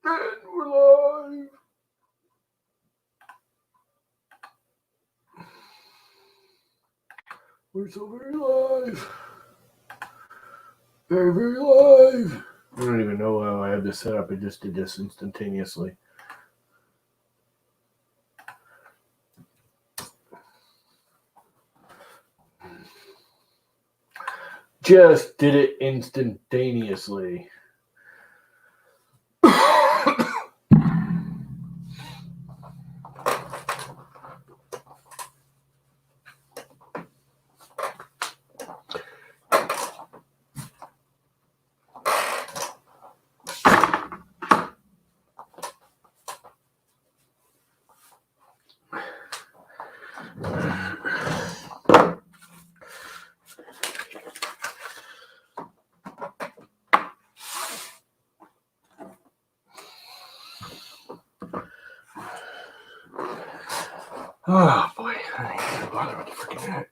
And we're live. We're so very live. Very, very live. I don't even know how I have this set up. I just did this instantaneously. Just did it instantaneously. Oh boy, I ain't gonna bother with the freaking hat.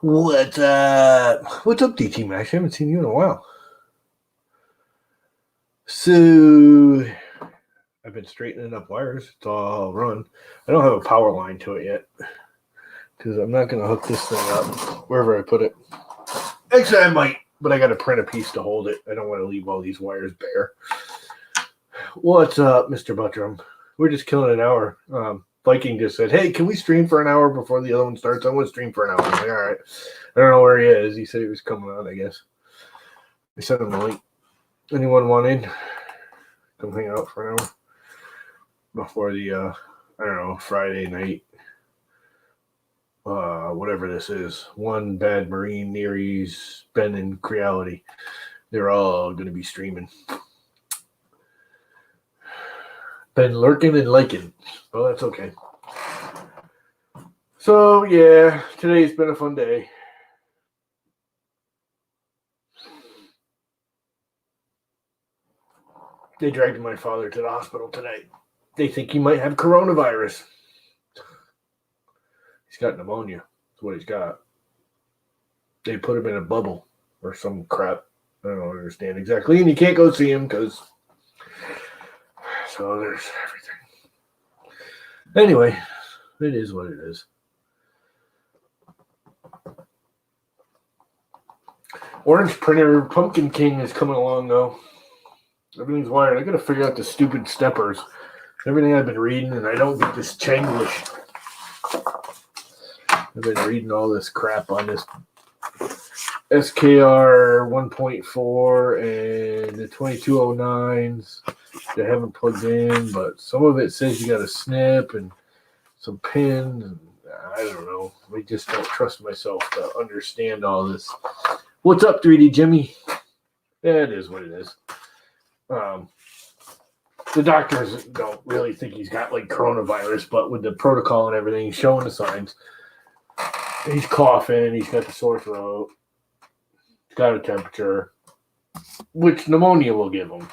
What's up? What's up, DT Max? I haven't seen you in a while. So, I've been straightening up wires. It's all run. I don't have a power line to it yet because I'm not going to hook this thing up wherever I put it. Actually, I might, but I got to print a piece to hold it. I don't want to leave all these wires bare. What's up, Mr. Buttram? We're just killing an hour. Viking just said, hey, can we stream for an hour before the other one starts? I want to stream for an hour. I'm like, all right. I don't know where he is. He said he was coming on, I guess. I sent him a link. Anyone want in? Come hang out for an hour before the, I don't know, Friday night. Whatever this is. One Bad Marine, Nearies, Ben, and Creality. They're all going to be streaming. Been lurking and liking. Well, that's okay. So, yeah, today's been a fun day. They dragged my father to the hospital today. They think he might have coronavirus. He's got pneumonia. That's what he's got. They put him in a bubble or some crap. I don't understand exactly. And you can't go see him because... So there's everything. Anyway, it is what it is. Orange Printer Pumpkin King is coming along, though. Everything's wired. I got to figure out the stupid steppers. Everything I've been reading, and I don't get this Chinglish. I've been reading all this crap on this SKR 1.4 and the 2209s. They haven't plugged in, but some of it says you got a snip and some pins. And I don't know. I just don't trust myself to understand all this. What's up, 3D Jimmy? Yeah, it is what it is. The doctors don't really think he's got like coronavirus, but with the protocol and everything, he's showing the signs. He's coughing. He's got the sore throat. He's got a temperature, which pneumonia will give him.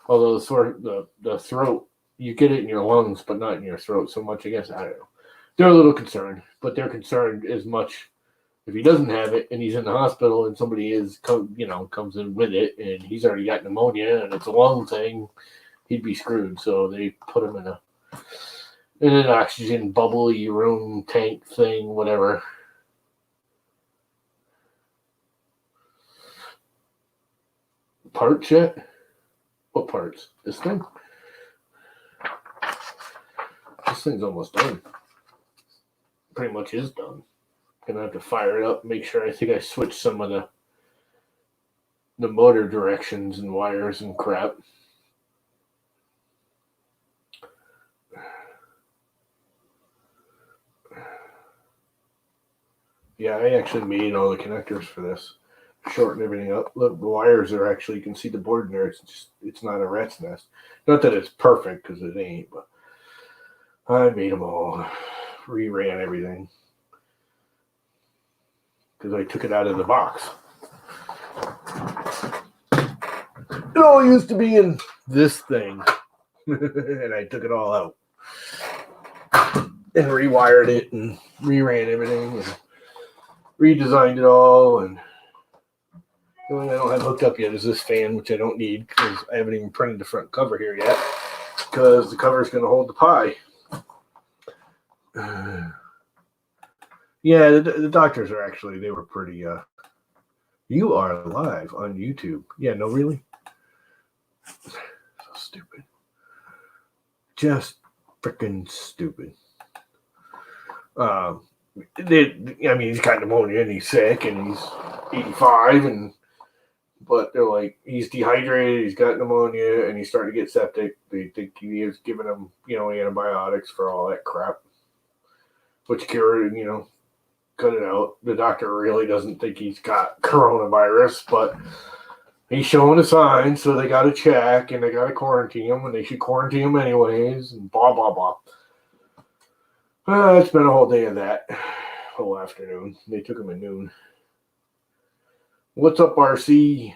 Although the throat, you get it in your lungs, but not in your throat so much. I guess I don't know. They're a little concerned, but they're concerned as much if he doesn't have it and he's in the hospital and somebody comes in with it and he's already got pneumonia and it's a lung thing, he'd be screwed. So they put him in an oxygen bubbly room tank thing, whatever. Parts yet? What parts? This thing? This thing's almost done. Pretty much is done. Gonna have to fire it up, make sure. I think I switched some of the motor directions and wires and crap. Yeah, I actually made all the connectors for this. Shorten everything up. Look, the wires are actually, you can see the board in there. It's not a rat's nest. Not that it's perfect, because it ain't, but I made them all. Reran everything. Because I took it out of the box. It all used to be in this thing. And I took it all out. And rewired it and reran everything. And redesigned it all, and the only thing I don't have hooked up yet is this fan, which I don't need because I haven't even printed the front cover here yet, because the cover is going to hold the pie. Yeah, the doctors are actually, they were pretty, you are live on YouTube. Yeah, no, really? So stupid. Just freaking stupid. He's got pneumonia and he's sick and he's 85, but they're like, he's dehydrated, he's got pneumonia, and he's starting to get septic. They think he is giving him, antibiotics for all that crap, which cured, cut it out. The doctor really doesn't think he's got coronavirus, but he's showing the signs, so they got to check and they got to quarantine him, and they should quarantine him anyways, and blah, blah, blah. It's been a whole day of that, whole afternoon. They took him at noon. What's up, RC?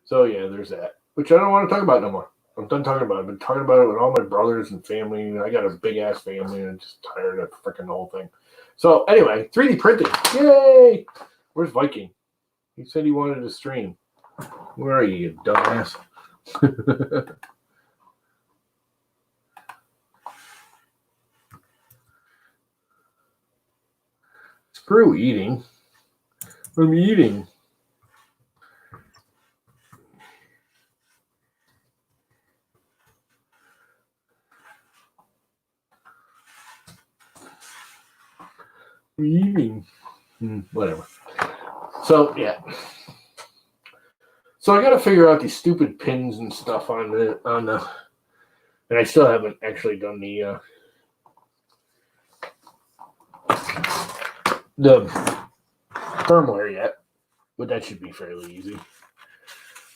So, yeah, there's that, which I don't want to talk about no more. I'm done talking about it. I've been talking about it with all my brothers and family. I got a big-ass family, and I'm just tired of freaking the whole thing. So, anyway, 3D printing. Yay! Where's Viking? He said he wanted to stream. Where are you dumbass? Screw eating. I'm eating. Whatever. So, yeah. So I got to figure out these stupid pins and stuff on the, and I still haven't actually done the firmware yet, but that should be fairly easy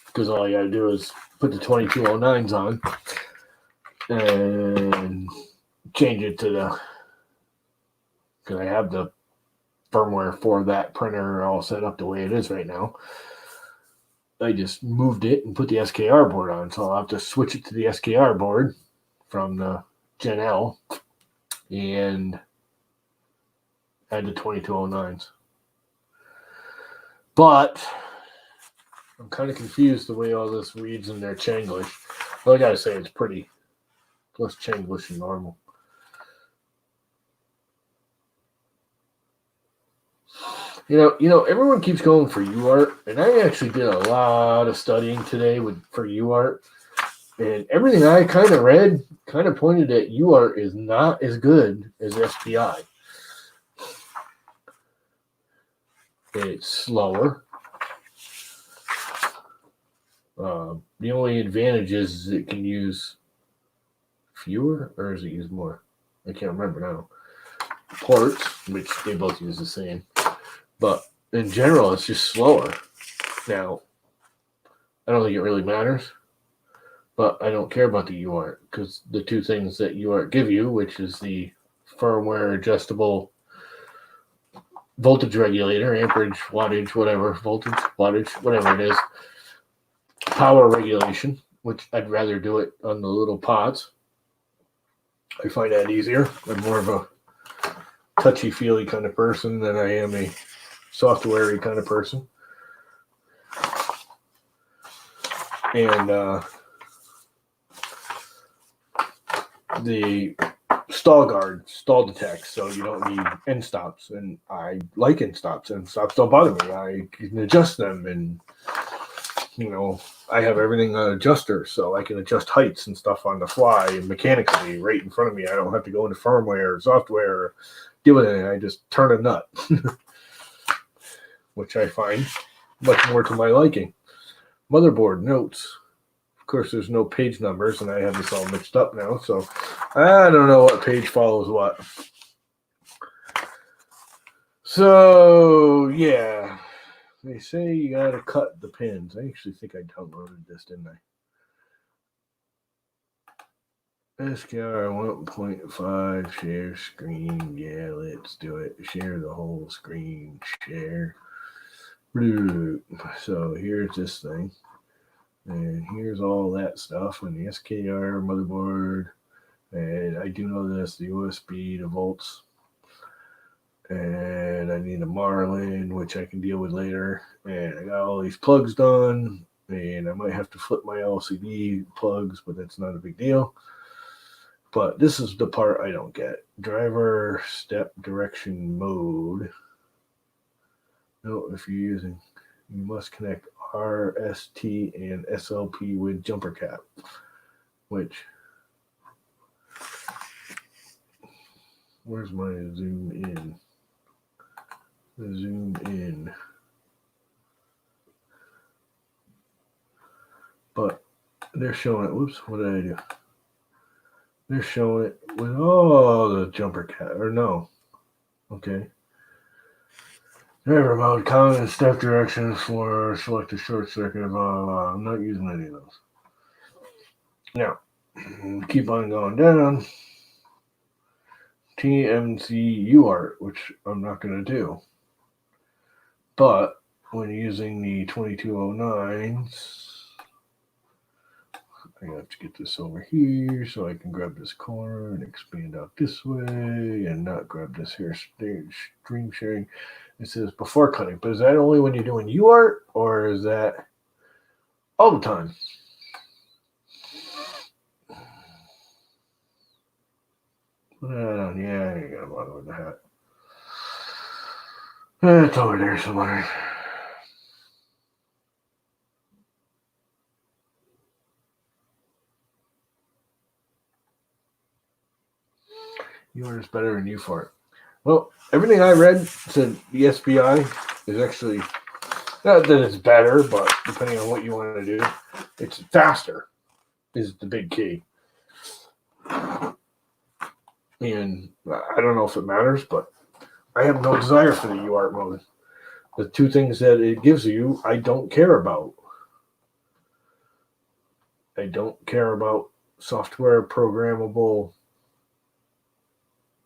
because all I got to do is put the 2209s on and change it to because I have the firmware for that printer all set up the way it is right now. I just moved it and put the SKR board on, so I'll have to switch it to the SKR board from the Gen L and add the 2209s. But I'm kind of confused the way all this reads in their Chinglish. Well, I gotta say it's pretty less Chinglish than normal. Everyone keeps going for UART, and I actually did a lot of studying today for UART, and everything I kind of read kind of pointed at UART is not as good as SPI. It's slower. The only advantage is it can use fewer, or does it use more? I can't remember now. Ports, which they both use the same. But in general, it's just slower. Now, I don't think it really matters, but I don't care about the UART because the two things that UART give you, which is the firmware adjustable voltage regulator, amperage, wattage, whatever, voltage, wattage, whatever it is, power regulation, which I'd rather do it on the little pods. I find that easier. I'm more of a touchy-feely kind of person than I am a software-y kind of person. And the stall guard, stall detect, so you don't need end stops. And I like end stops. End stops don't bother me. I can adjust them, and I have everything on adjuster, so I can adjust heights and stuff on the fly and mechanically right in front of me. I don't have to go into firmware or software or deal with anything. I just turn a nut. Which I find much more to my liking. Motherboard notes. Of course, there's no page numbers, and I have this all mixed up now, so I don't know what page follows what. So, yeah. They say you gotta cut the pins. I actually think I downloaded this, didn't I? SKR 1.5, share screen. Yeah, let's do it. Share the whole screen. Share. So here's this thing, and here's all that stuff on the SKR motherboard, and I do know this, the USB, the volts, And I need a Marlin, which I can deal with later. And I got all these plugs done. And I might have to flip my LCD plugs, but that's not a big deal. But this is the part I don't get. Driver step direction mode. No, if you're using, you must connect RST and SLP with jumper cap, which, where's my zoom in? Zoom in. But they're showing it. Whoops, what did I do? They're showing it with all the jumper cap, or no. Okay. Driver mode, common and step directions for select a short circuit, blah, blah, blah. I'm not using any of those. Now, keep on going down. TMC UART, which I'm not going to do. But when using the 2209s, I have to get this over here so I can grab this corner and expand out this way and not grab this here stream sharing. It says before cutting, but is that only when you're doing UART or is that all the time? Yeah, I ain't gonna bother with the hat. It's over there somewhere. UART is better than UFART. Well, everything I read said the SBI is actually, not that it's better, but depending on what you want to do, it's faster is the big key. And I don't know if it matters, but I have no desire for the UART mode. The two things that it gives you, I don't care about. I don't care about software programmable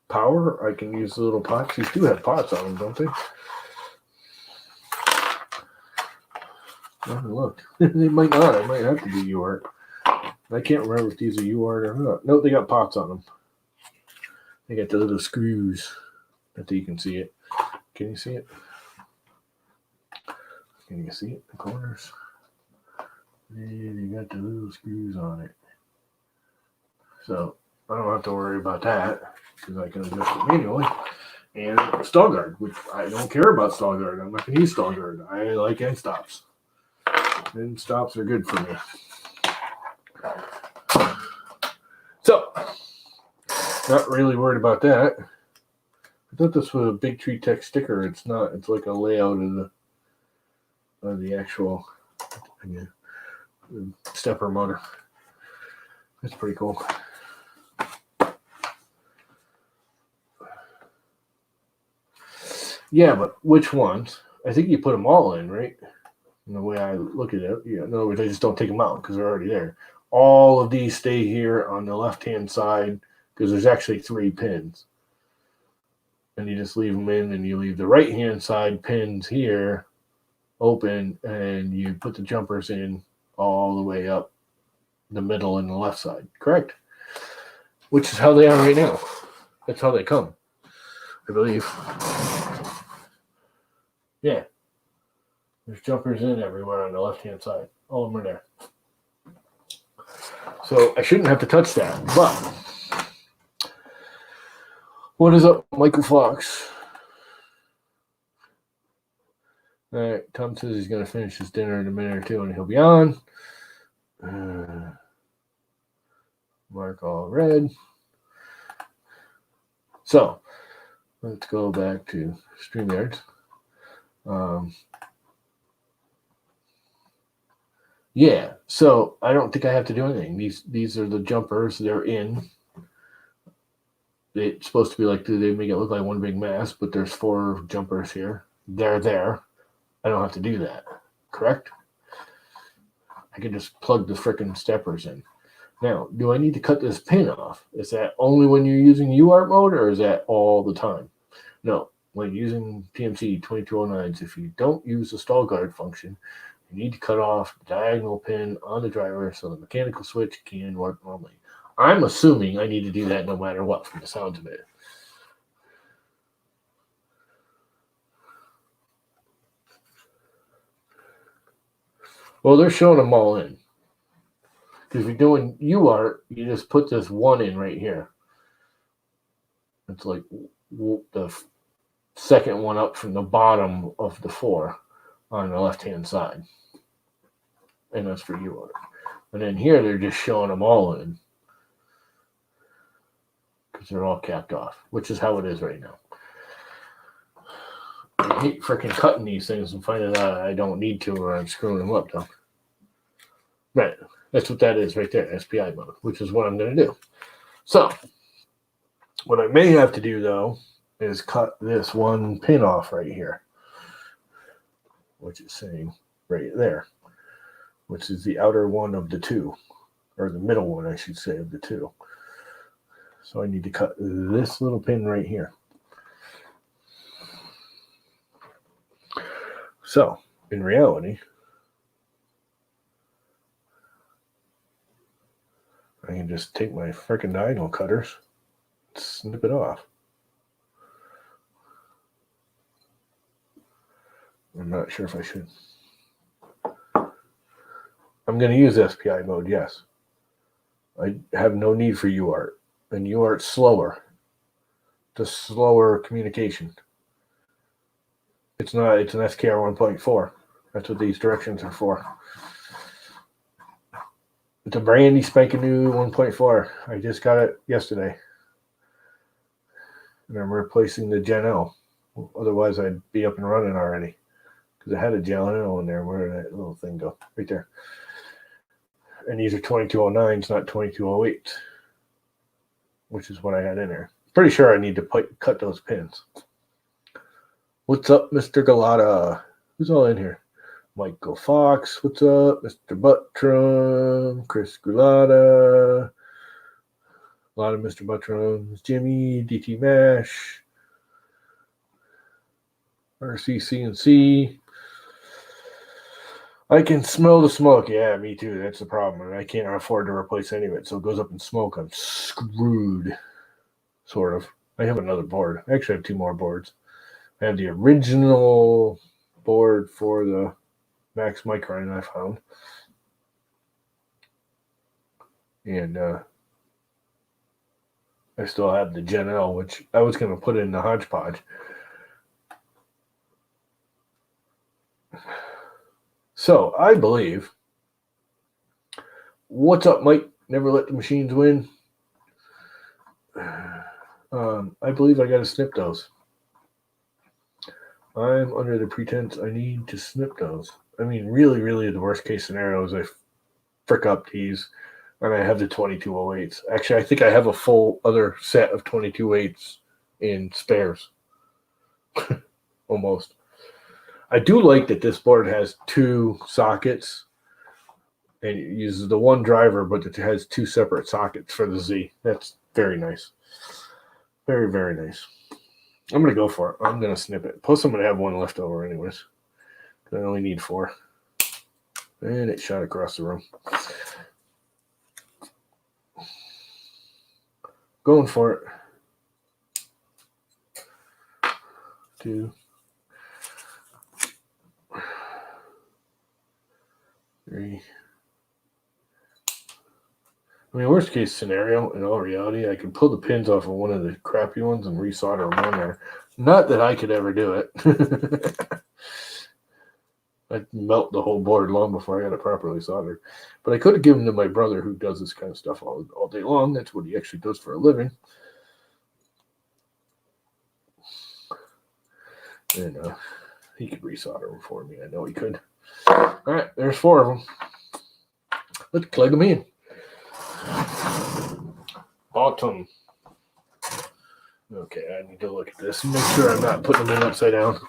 power. I can use the little pots. These do have pots on them, don't they? Oh, look, they might not. I might have to do UART. I can't remember if these are UART or not. No, they got pots on them. They got the little screws that you can see it. Can you see it? Can you see it? The corners. Yeah, they got the little screws on it. So I don't have to worry about that because I can adjust it manually. And stall guard, which I don't care about stall guard. I'm not going to use stall guard. I like end stops. End stops are good for me. So, not really worried about that. I thought this was a Big Tree Tech sticker. It's not. It's like a layout of the actual stepper motor. That's pretty cool. Yeah, but which ones? I think you put them all in, right? And the way I look at it, yeah. In other words, I just don't take them out because they're already there. All of these stay here on the left-hand side because there's actually 3 pins. And you just leave them in and you leave the right-hand side pins here open and you put the jumpers in all the way up the middle and the left side, correct? Which is how they are right now. That's how they come, I believe. Yeah. There's jumpers in everywhere on the left-hand side. All of them are there. So I shouldn't have to touch that. But what is up, Michael Fox? All right. Tom says he's going to finish his dinner in a minute or two and he'll be on. Mark all red. So let's go back to StreamYard. Yeah, so I don't think I have to do anything. These are the jumpers. They're in. It's supposed to be like, they make it look like one big mass, but there's 4 jumpers here. They're there. I don't have to do that. Correct? I can just plug the frickin' steppers in. Now, do I need to cut this pin off? Is that only when you're using UART mode, or is that all the time? No. When using TMC 2209s, if you don't use the stall guard function, you need to cut off the diagonal pin on the driver so the mechanical switch can work normally. I'm assuming I need to do that no matter what from the sounds of it. Well, they're showing them all in. Because if you're doing UART, you just put this one in right here. It's like the second one up from the bottom of the 4 on the left-hand side. And that's for UART. And then here they're just showing them all in. Because they're all capped off, which is how it is right now. I hate freaking cutting these things and finding out I don't need to or I'm screwing them up, though. Right. That's what that is right there, SPI mode, which is what I'm going to do. So, what I may have to do, though, is cut this one pin off right here, which is saying right there, which is the outer one of the 2, or the middle one, I should say, of the 2. So I need to cut this little pin right here. So, in reality, I can just take my freaking diagonal cutters, snip it off. I'm not sure if I should. I'm going to use SPI mode, yes. I have no need for UART. And UART's slower. It's a slower communication. It's not, it's an SKR 1.4. That's what these directions are for. It's a brandy spanking new 1.4. I just got it yesterday. And I'm replacing the Gen L. Otherwise, I'd be up and running already. Because I had a Gen L in there. Where did that little thing go? Right there. And these are 2209s, not 2208s. Which is what I had in there. Pretty sure I need to cut those pins. What's up, Mr. Galata? Who's all in here? Michael Fox, what's up? Mr. Buttram, Chris Gulata, a lot of Mr. Buttrams, Jimmy, DT Mash, RCCNC. I can smell the smoke. Yeah, me too. That's the problem. And I can't afford to replace any of it. So it goes up in smoke. I'm screwed. Sort of. I have another board. I actually have 2 more boards. I have the original board for the Max Micron I found. And I still have the Gen L, which I was going to put in the hodgepodge. So I believe, what's up, Mike? Never let the machines win. I believe I got to snip those. I'm under the pretense I need to snip those. I mean, really, the worst case scenario is I frick up these and I have the 2208s. Actually, I think I have a full other set of 2208s in spares. Almost. I do like that this board has 2 sockets and it uses the one driver, but it has 2 separate sockets for the Z. That's very nice. Very, very nice. I'm going to go for it. I'm going to snip it. Plus, I'm going to have 1 left over anyways. I only need 4. And it shot across the room. Going for it. 2, 3. I mean, worst case scenario, in all reality, I can pull the pins off of one of the crappy ones and resolder them on there. Not that I could ever do it. I'd melt the whole board long before I got it properly soldered. But I could have given them to my brother who does this kind of stuff all day long. That's what he actually does for a living. And he could resolder them for me. I know he could. All right, there's 4 of them. Let's plug them in. Bottom. Okay, I need to look at this and make sure I'm not putting them in upside down.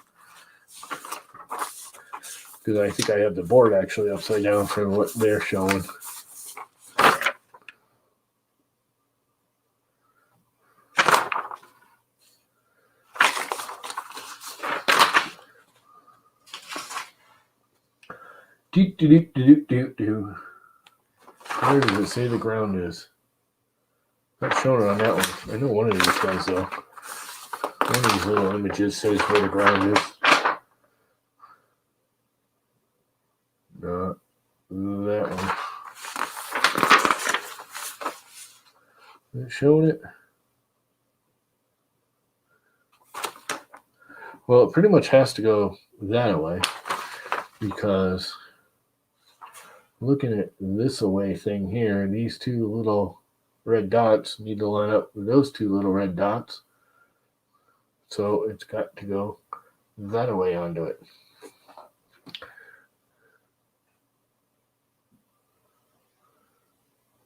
Because I think I have the board actually upside down for what they're showing. Where does it say the ground is? Not showing it on that one. I know one of these guys though. One of these little images says where the ground is. No. that one. Is it showing it? Well, it pretty much has to go that way because looking at this away thing here, these two little red dots need to line up with those two little red dots. So it's got to go that away onto it.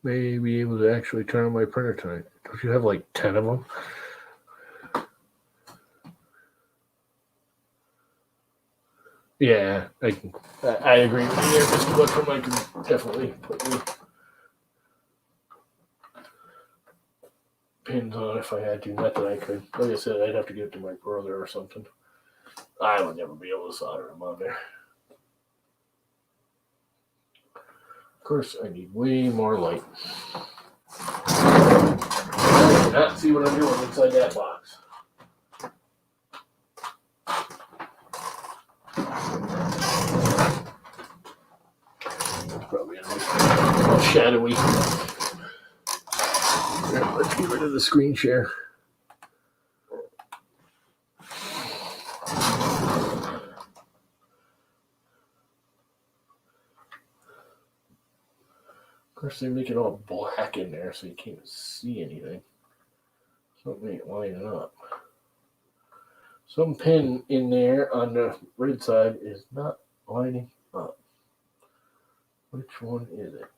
May be able to actually turn on my printer tonight. Don't you have like 10 of them? Yeah, I agree with you there, Mr. Buckram. I can definitely put the pins on if I had to. Not that I could. Like I said, I'd have to give it to my brother or something. I would never be able to solder them on there. Of course, I need way more light. I cannot see what I'm doing inside that box. That's probably a little shadowy. Let's get rid of the screen share. Of course, they make it all black in there so you can't see anything. Something ain't lining up. Some pin in there on the red side is not lining up. Which one is it?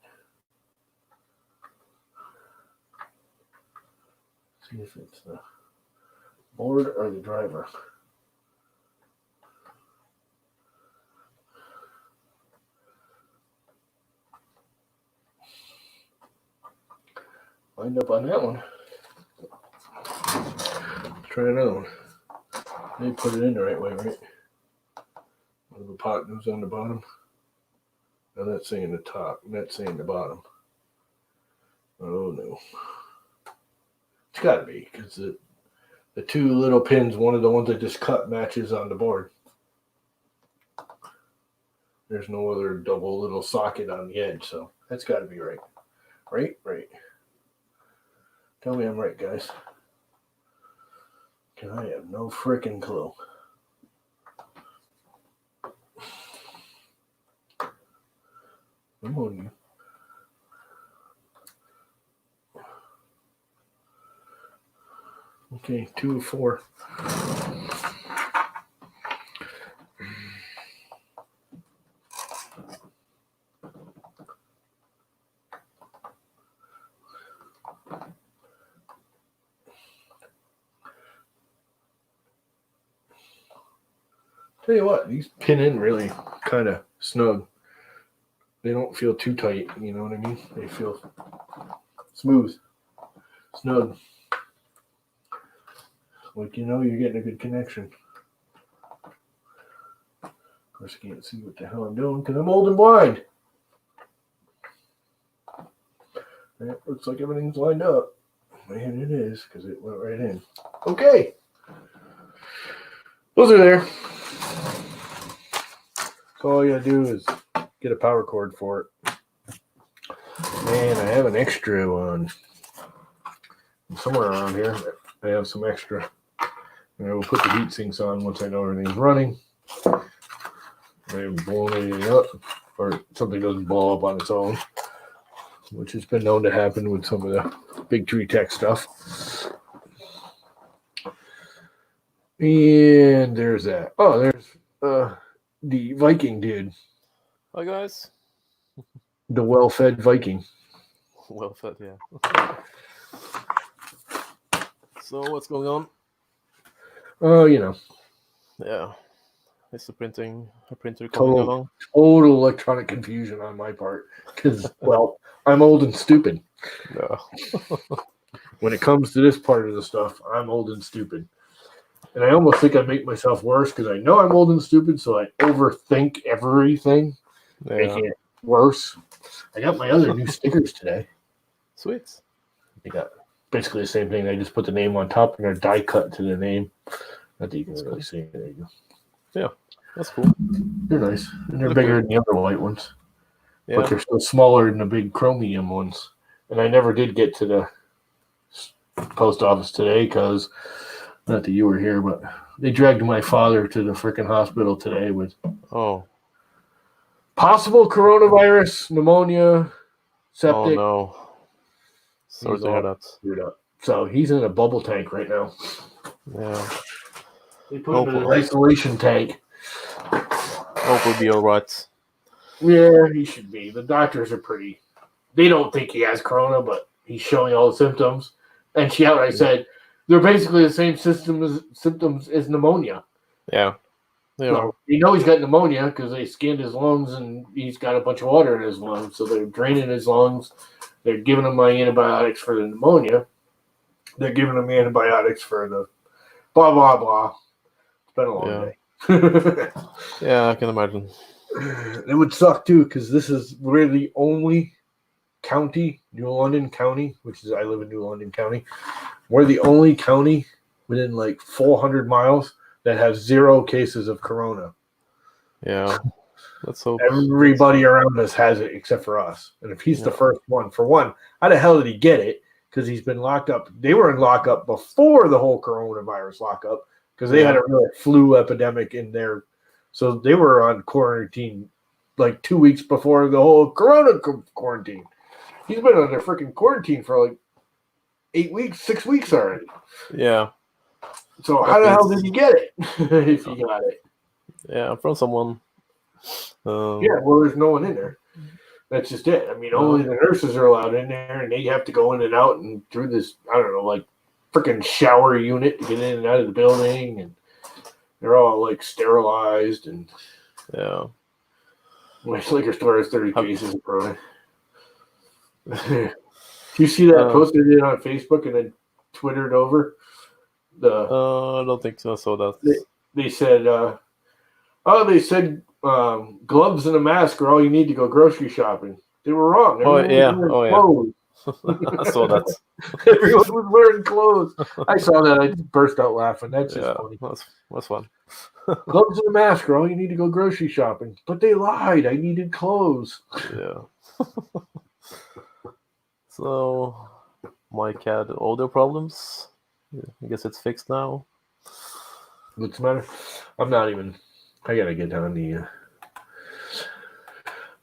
See if it's the board or the driver. Lined up on that one. Let's try another one. They put it in the right way, right? One of the pot goes on the bottom. Now that's saying the top, and that's saying the bottom. Oh no. It's got to be, because the two little pins, one of the ones I just cut matches on the board. There's no other double little socket on the edge, so that's got to be right. Right. Tell me I'm right, guys. Because I have no freaking clue. Come on, you. Okay, 2 of 4. Tell you what, these pin in really kind of snug. They don't feel too tight, you know what I mean? They feel smooth, snug. Like, you know, you're getting a good connection. Of course, I can't see what the hell I'm doing because I'm old and blind. And it looks like everything's lined up. Man, it is, because it went right in. Okay. Those are there. So all you gotta do is get a power cord for it. And I have an extra one. Somewhere around here, I have some extra. And I will put the heat sinks on once I know everything's running. I haven't blown anything up, or something doesn't blow up on its own, which has been known to happen with some of the Big Tree Tech stuff. And there's that. Oh, there's the Viking dude. Hi, guys. The well-fed Viking. Well-fed, yeah. So, what's going on? Oh, you know. Yeah. Is the printer coming along? Total electronic confusion on my part. Because, well, I'm old and stupid. No. When it comes to this part of the stuff, I'm old and stupid. And I almost think I make myself worse because I know I'm old and stupid, so I overthink everything, making it worse. I got my other new stickers today. Sweet. They got basically the same thing. I just put the name on top and they're die cut to the name. Not that you can really see it. There you go. Yeah, that's cool. They're nice. And they're bigger than the other white ones. Yeah. but they're still smaller than the big chromium ones. And I never did get to the post office today because, not that you were here, but they dragged my father to the freaking hospital today with Oh. possible coronavirus, pneumonia, septic. Oh no. Sorry He's to hear all that. screwed up. So he's in a bubble tank right now. Yeah. They put him in an Hopefully. isolation tank. Hope we'll be alright. Yeah, he should be. The doctors are pretty. They don't think he has corona, but he's showing all the symptoms. And she outright said they're basically the same symptoms as pneumonia. Yeah. They are. So you know he's got pneumonia because they scanned his lungs and he's got a bunch of water in his lungs. So they're draining his lungs. They're giving him my antibiotics for the pneumonia. They're giving him antibiotics for the blah, blah, blah. It's been a long day. Yeah, I can imagine. It would suck too because we're the only county, New London County, I live in New London County. We're the only county within like 400 miles that has 0 cases of corona. Yeah. Let's hope. Everybody around us has it except for us. And if he's the first one, for one, how the hell did he get it? Because he's been locked up. They were in lockup before the whole coronavirus lockup because they had a real flu epidemic in there. So they were on quarantine like 2 weeks before the whole corona quarantine. He's been on their freaking quarantine for like 8 weeks, 6 weeks already. Yeah. So how the hell did he get it if he got it? Yeah, from someone. Yeah, well, there's no one in there. That's just it. I mean, only the nurses are allowed in there, and they have to go in and out and through this, I don't know, like freaking shower unit to get in and out of the building, and they're all like sterilized. And Yeah. my liquor store has 30 cases of corona. Do you see that post I did on Facebook and then Twittered over? I don't think so. I saw that. They said, gloves and a mask are all you need to go grocery shopping. They were wrong. Everyone was wearing clothes. I saw that. Everyone was wearing clothes. I saw that. I just burst out laughing. That's just funny. That's fun. Gloves and a mask are all you need to go grocery shopping. But they lied. I needed clothes. Yeah. So, Mike had audio problems. I guess it's fixed now. What's the matter? I'm not even. I gotta get on the.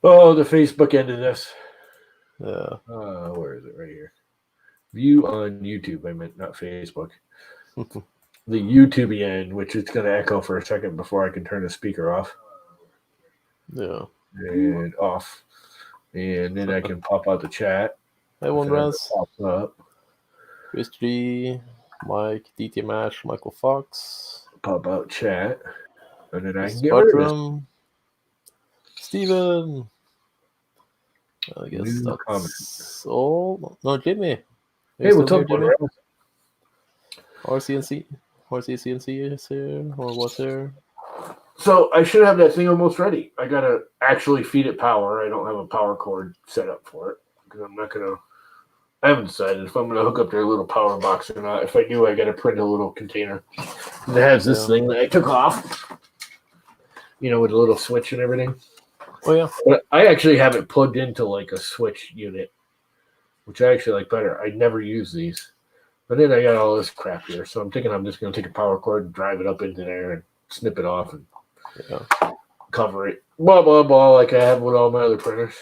The Facebook end of this. Yeah. Where is it? Right here. View on YouTube. I meant not Facebook. The YouTube end, which it's going to echo for a second before I can turn the speaker off. Yeah. And off. And then I can pop out the chat. Hey, one Raz. Pops up. Chris G, Mike, DT Mash, Michael Fox. Pop out chat. And then I can get rid of this. Steven. I guess New that's all. No, Jimmy. Hey, what's up, Jimmy? Raz? RCNC is here, or what's here? So I should have that thing almost ready. I gotta actually feed it power. I don't have a power cord set up for it because I'm not gonna. I haven't decided if I'm gonna hook up their little power box or not. If I do, I gotta print a little container. It has this thing that I took off. With a little switch and everything. Oh yeah. But I actually have it plugged into like a switch unit, which I actually like better. I never use these. But then I got all this crap here, so I'm thinking I'm just gonna take a power cord and drive it up into there and snip it off and cover it. Blah blah blah, like I have with all my other printers.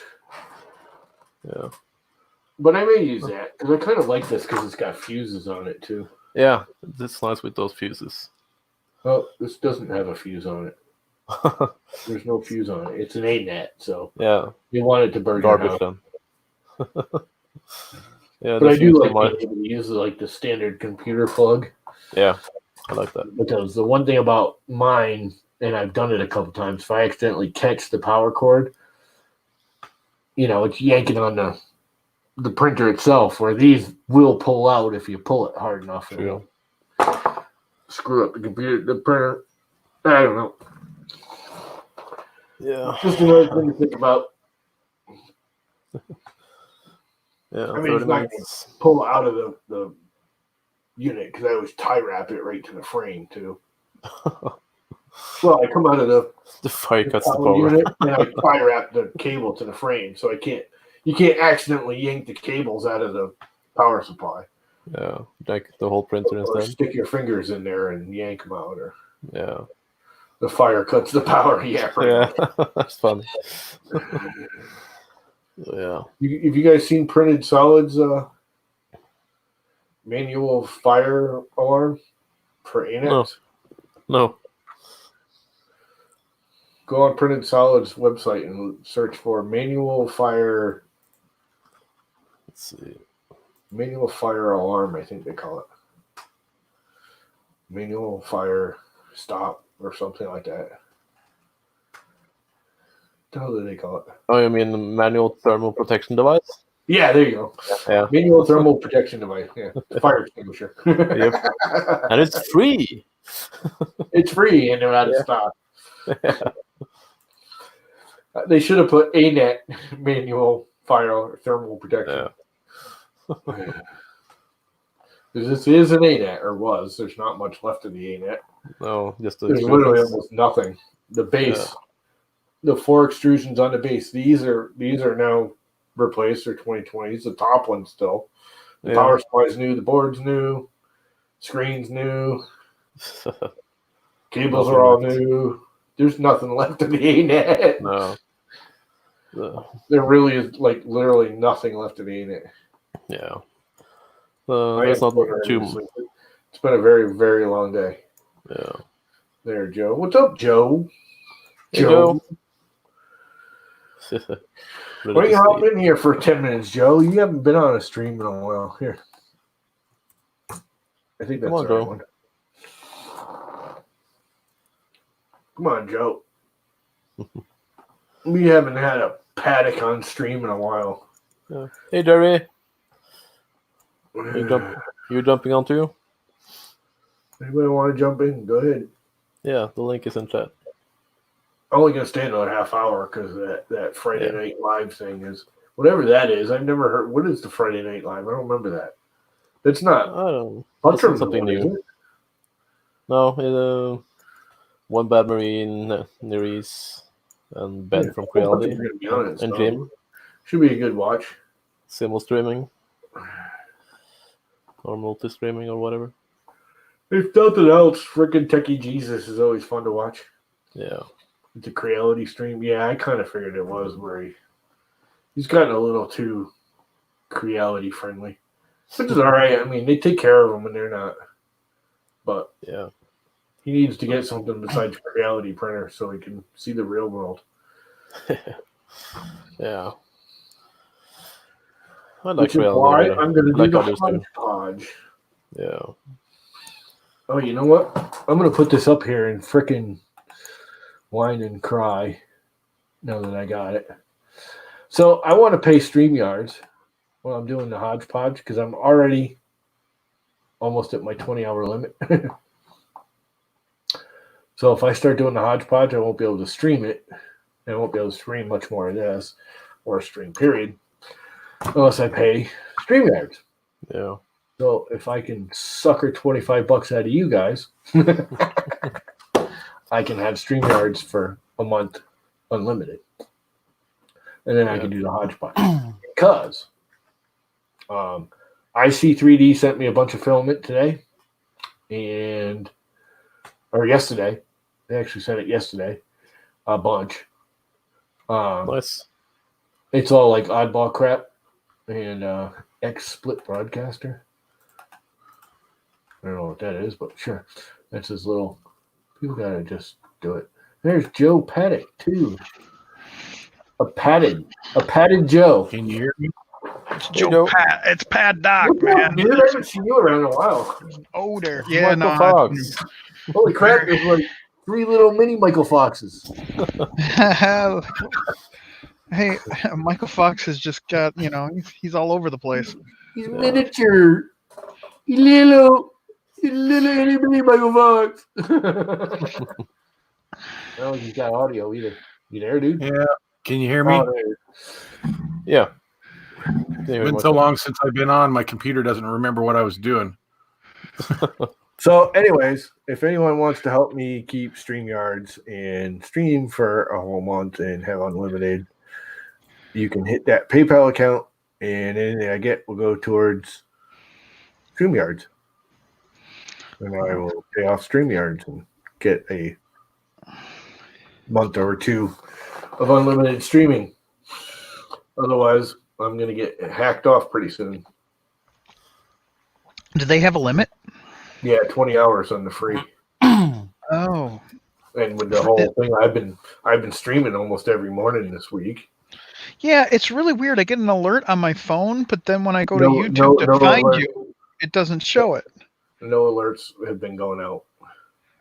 Yeah. But I may use that because I kind of like this because it's got fuses on it too. Yeah, it's nice with those fuses. Oh, this doesn't have a fuse on it. There's no fuse on it. It's an ANET, so you want it to burn garbage then. Yeah, but I do like being able to use like the standard computer plug. Yeah, I like that. Because the one thing about mine, and I've done it a couple times, if I accidentally catch the power cord, it's yanking on the printer itself, where these will pull out if you pull it hard enough. True. Screw up the computer, the printer. I don't know. Yeah. Just another thing to think about. Yeah. I mean, it's not going to pull out of the unit because I always tie wrap it right to the frame too. Well, I come out of The fire cuts the power power. unit and I fire wrap the cable to the frame, so you can't accidentally yank the cables out of the power supply Yeah, like the whole printer or instead. stick your fingers in there and yank them out, or Yeah, the fire cuts the power. Yeah, pretty much. yeah, that's funny. Yeah, Have you guys seen Printed Solid's manual fire alarm for ANEX? no. Go on Printed Solid's website and search for manual fire Let's see. alarm. I think they call it manual fire stop or something like that. What the hell do they call it? Oh, you mean the manual thermal protection device? Yeah, there you go. Yeah, Manual thermal protection device. Yeah, fire extinguisher. Yep. And it's free. It's free and they're out of Yeah. stock. They should have put ANET manual fire thermal protection. Yeah. This is an ANET, or was. There's not much left of the ANET. No, just the There's literally extrusions. almost nothing. The base, the 4 extrusions on the base, these are now replaced. They're 2020s. The top one's still. The Yeah. power supply's new. The board's new. Screen's new. Cables Nothing are all left. new. There's nothing left of the ANET. No. There really is literally nothing left of the ANET. Yeah. I That's am not wondering, too. it's been a very, very long day. Yeah. There, Joe. What's up, Joe? Hey, Joe. Why don't you hop in here for 10 minutes, Joe? You haven't been on a stream in a while. Here. I think that's Come on, the right Joe. one. Come on, Joe. We haven't had a paddock on stream in a while. Yeah. Hey, Jerry. You jumping onto you? Anybody want to jump in? Go ahead. Yeah, the link is in chat. I'm only going to stay another half hour because that Friday Yeah. Night Live thing is whatever that is. I've never heard. What is the Friday Night Live? I don't remember that. That's not I don't know. Hunter Something is new. it? No, One Bad Marine, Nereis, and Ben from I don't think Creality, you're gonna be on it, and so Jim, should be a good watch. simul streaming, or multi streaming, or whatever. If nothing else, freaking Techie Jesus is always fun to watch. Yeah. It's a Creality stream. Yeah, I kind of figured it was where he's gotten a little too Creality friendly, which is all right. I mean, they take care of him when they're not, but Yeah. he needs to get something besides Creality printer so he can see the real world. Yeah. I like Which is Creality. why really. I'm going to do Like the others do. hodgepodge. Yeah. Oh, you know what? I'm going to put this up here and frickin' whine and cry now that I got it. So I want to pay StreamYards while I'm doing the hodgepodge because I'm already almost at my 20-hour limit. So if I start doing the hodgepodge, I won't be able to stream it. I won't be able to stream much more of this or stream period unless I pay StreamYards. Yeah. So if I can sucker $25 out of you guys, I can have StreamYards for a month unlimited. And then I can do the hodgepodge. Because IC3D sent me a bunch of filament today or yesterday. They actually sent it yesterday, a bunch. Nice. It's all like oddball crap and X-Split Broadcaster. I don't know what that is, but sure. That's his little. People gotta just do it. There's Joe Paddock too. A padded Joe. Can you hear me? It's Hey, Joe. It's Pad Doc, What's up, man. dude? I haven't seen you around in a while. Older. Yeah, Michael no. Fox. Holy crap! There's like 3 little mini Michael Foxes. Hey, Michael Fox has just got, he's all over the place. He's miniature. He's little itty bitty Michael Fox. I don't think he's got audio either. You there, dude? Yeah. Can you hear me? Oh, there. Yeah. It's been so long since I've been on, my computer doesn't remember what I was doing. So, anyways, if anyone wants to help me keep StreamYards and stream for a whole month and have unlimited, you can hit that PayPal account, and anything I get will go towards StreamYards. And I will pay off StreamYards and get a month or two of unlimited streaming. Otherwise, I'm going to get hacked off pretty soon. Do they have a limit? Yeah, 20 hours on the free. Oh. And with the whole thing, I've been streaming almost every morning this week. Yeah, it's really weird. I get an alert on my phone, but then when I go to No- YouTube no- to no find alert. you, it doesn't show it. No alerts have been going out.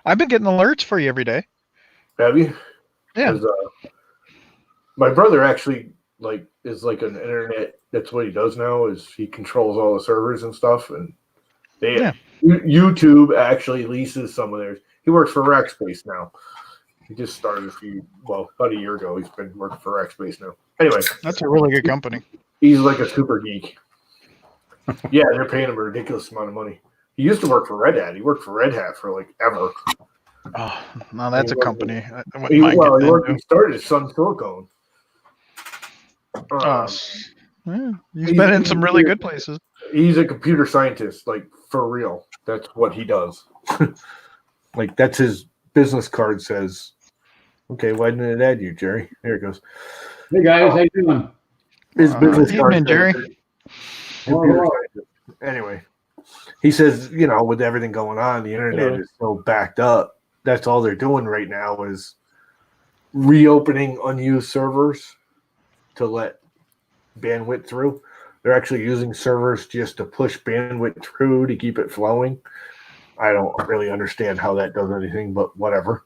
I've been getting alerts for you every day. Have you? Yeah. 'Cause, my brother actually is like an internet. That's what he does now. Is he controls all the servers and stuff, and YouTube actually leases some of theirs. He works for Rackspace now. He just started about a year ago. He's been working for Rackspace now. Anyway, That's a really good company. he's like a super geek. Yeah, they're paying him a ridiculous amount of money. He used to work for Red Hat. He worked for Red Hat for like ever. Oh, no, that's a company. I wouldn't He mind getting he into. started at Sun Silicon. Oh, yeah, he's been in some really good places. He's a computer scientist, like for real. That's what he does. Like that's his business card says. Okay, why didn't it add you, Jerry? There it goes. Hey guys, how you doing? His business card. Evening, Jerry. Computer scientist. Anyway, he says, with everything going on, the internet is so backed up. That's all they're doing right now is reopening unused servers to let bandwidth through. They're actually using servers just to push bandwidth through to keep it flowing. I don't really understand how that does anything, but whatever.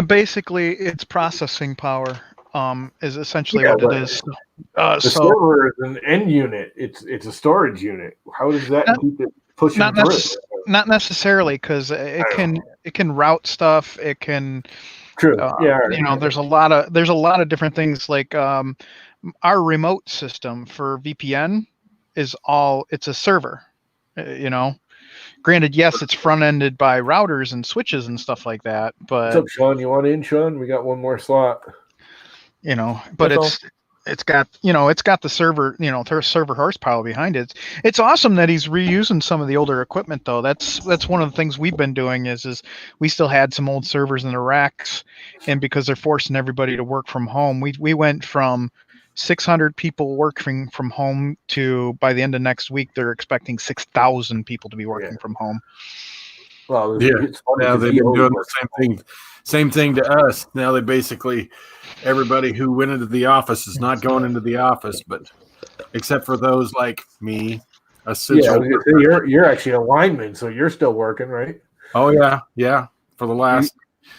Basically, it's processing power. Is essentially Yeah, what but it is. The So server is an end unit. It's a storage unit. How does that keep it pushing not through? not necessarily, because it can route stuff. It can. True. There's a lot of different things. Like our remote system for VPN it's a server. Granted, yes, it's front ended by routers and switches and stuff like that, What's but up, Sean? You want in, Sean? We got one more slot. but That's it's got the server, server horsepower behind it. It's awesome that he's reusing some of the older equipment though. That's one of the things we've been doing is we still had some old servers in the racks, and because they're forcing everybody to work from home, we went from 600 people working from home to by the end of next week they're expecting 6,000 people to be working from home. Well, Yeah. it's funny Now 'cause they've he been always doing works the from home. same thing to us. Now they basically everybody who went into the office is not going into the office, but except for those like me, Yeah, essential. you're actually a lineman, so you're still working, right? Oh yeah. For the last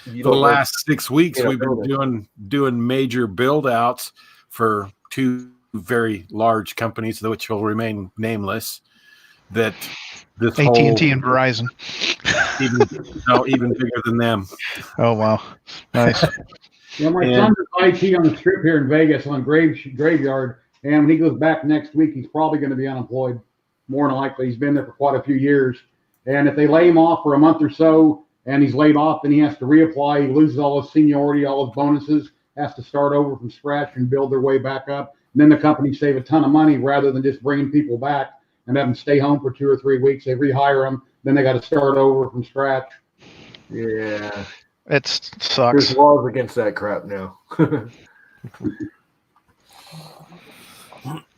You for the don't work- last 6 weeks, in a we've been doing major build outs for two very large companies, which will remain nameless. That this AT&T whole and Verizon. even bigger than them. Oh wow, nice. Yeah, my And- son does IT on the strip here in Vegas on Graveyard, and when he goes back next week, he's probably going to be unemployed. More than likely, he's been there for quite a few years. And if they lay him off for a month or so, and he's laid off, then he has to reapply. He loses all his seniority, all his bonuses, has to start over from scratch and build their way back up. And then the company save a ton of money rather than just bringing people back and have them stay home for 2 or 3 weeks. They rehire them, then they got to start over from scratch. Yeah, It sucks. there's laws against that crap now.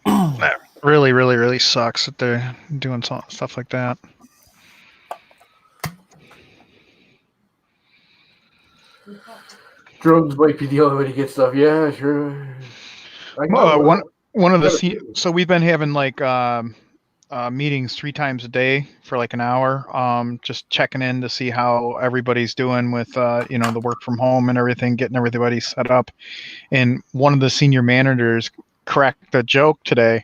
That really, really, really sucks that they're doing stuff like that. Drugs might be the only way to get stuff. Yeah, sure. One of the so we've been having like meetings 3 times a day for like an hour, just checking in to see how everybody's doing with the work from home and everything, getting everybody set up. And one of the senior managers cracked a joke today,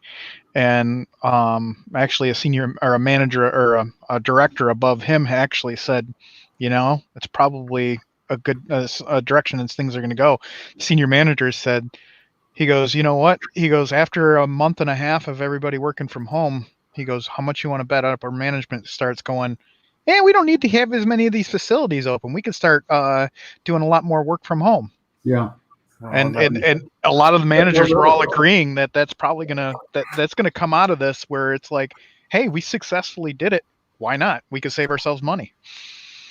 and actually a senior or a manager or a director above him actually said, it's probably a good direction as things are going to go. The senior manager said, he goes, you know what? He goes, after a month and a half of everybody working from home, he goes, how much you want to bet up our management starts going, And we don't need to have as many of these facilities open. We could start doing a lot more work from home. Yeah. And a lot of the managers were all agreeing that that's probably that's gonna come out of this, where it's like, hey, we successfully did it. Why not? We could save ourselves money.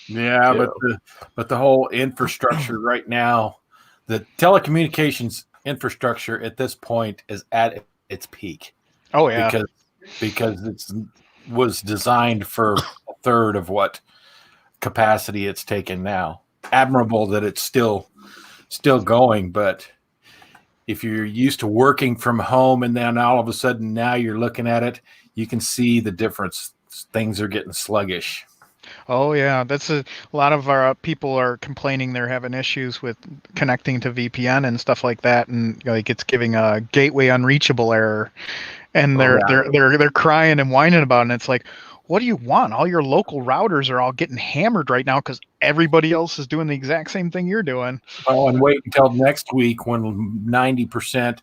Yeah, but the whole infrastructure right now, the telecommunications infrastructure at this point is at its peak. Oh yeah, because it's was designed for a third of what capacity it's taken now. Admirable that it's still going, but if you're used to working from home and then all of a sudden now you're looking at it, you can see the difference. Things are getting sluggish. oh yeah. That's a lot of our people are complaining they're having issues with connecting to VPN and stuff like that, and like it's giving a gateway unreachable error, and they're crying and whining about it. And it's like, what do you want? All your local routers are all getting hammered right now because everybody else is doing the exact same thing you're doing. Oh, and wait until next week when 90%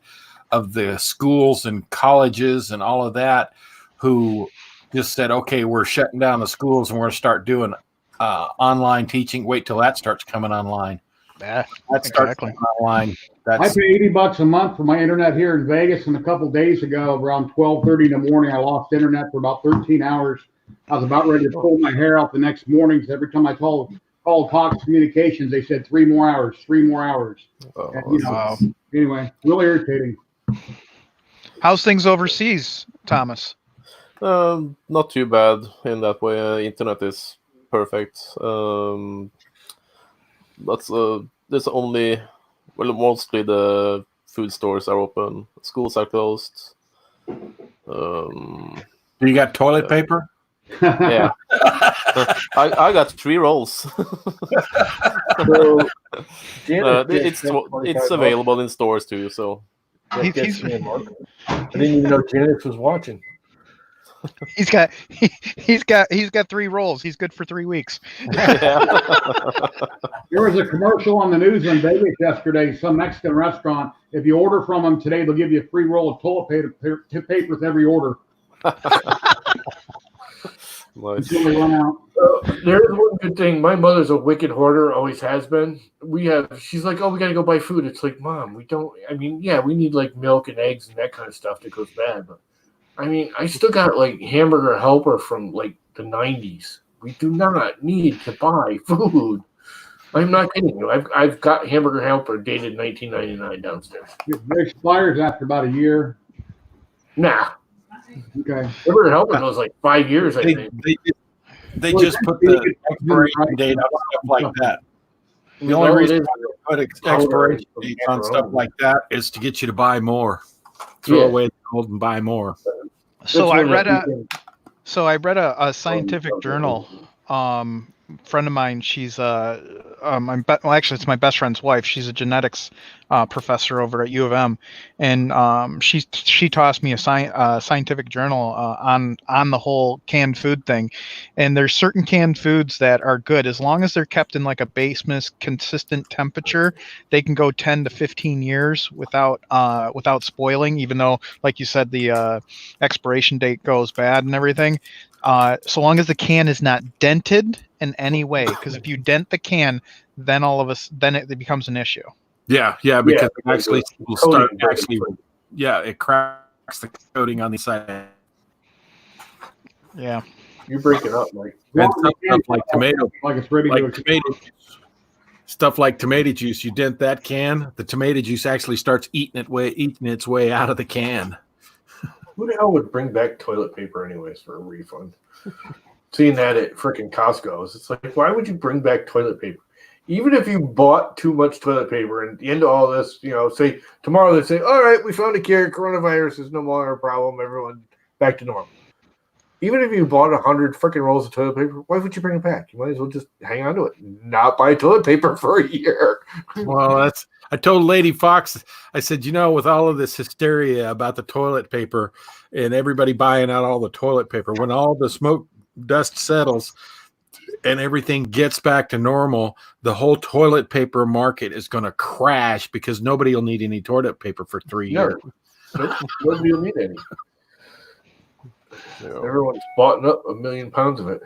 of the schools and colleges and all of that who just said, okay, we're shutting down the schools and we're going to start doing online teaching. Wait till that starts coming online. Yeah, That starts exactly. coming online. I pay $80 a month for my internet here in Vegas, and a couple days ago, around 12:30 in the morning, I lost internet for about 13 hours. I was about ready to pull my hair out the next morning, because every time I called Cox Communications, they said 3 more hours, 3 more hours. Oh, And, Wow. Anyway, really irritating. How's things overseas, Thomas? not too bad in that way. Internet is perfect. But there's only, well, mostly the food stores are open. Schools are closed. You got toilet paper? Yeah, I got 3 rolls. So, Janet It's gets $25. available in stores too. So That gets me a month. I didn't even know Janice was watching. He's got 3 rolls. He's good for 3 weeks. yeah. There was a commercial on the news in Vegas yesterday, some Mexican restaurant. If you order from them today, they'll give you a free roll of toilet paper with every order Nice. until they run out. There's one good thing. My mother's a wicked hoarder, always has been. She's like, oh, we got to go buy food. It's like, Mom, we don't, I mean, yeah, we need like milk and eggs and that kind of stuff that goes bad. But I mean, I still got like Hamburger Helper from like the 90s. We do not need to buy food. I'm not kidding you. I've got Hamburger Helper dated 1999 downstairs. It expires after about a year. Nah. Okay. Hamburger Helper goes like 5 years, I think. They just put the expiration date on stuff like that. The only reason I put expiration dates on stuff like that is to get you to buy more. Throw away the old and buy more. So I read a scientific journal. Friend of mine, she's actually it's my best friend's wife. She's a genetics professor over at U of M, and she tossed me a scientific journal on the whole canned food thing. And there's certain canned foods that are good as long as they're kept in like a basement's consistent temperature. They can go 10 to 15 years without spoiling, even though, like you said, the expiration date goes bad and everything. So long as the can is not dented in any way, because if you dent the can, then it becomes an issue. Yeah, because it actually will start it cracks the coating on the side. Yeah. You break it up, Mike. And stuff like tomato, Like it's ready like to tomato juice. Stuff like tomato juice, you dent that can, the tomato juice actually starts eating its way out of the can. Who the hell would bring back toilet paper anyways for a refund? Seeing that at freaking Costco's, it's like, why would you bring back toilet paper? Even if you bought too much toilet paper and at the end of all this, say tomorrow they say, all right, we found a cure, coronavirus is no more a problem, everyone back to normal. Even if you bought 100 freaking rolls of toilet paper, why would you bring it back? You might as well just hang on to it, not buy toilet paper for a year. Well, I told Lady Fox, I said, with all of this hysteria about the toilet paper and everybody buying out all the toilet paper, when all the smoke dust settles and everything gets back to normal, the whole toilet paper market is going to crash because nobody will need any toilet paper for 3 years. Nobody will need any. Yeah. Everyone's bought up 1 million pounds of it.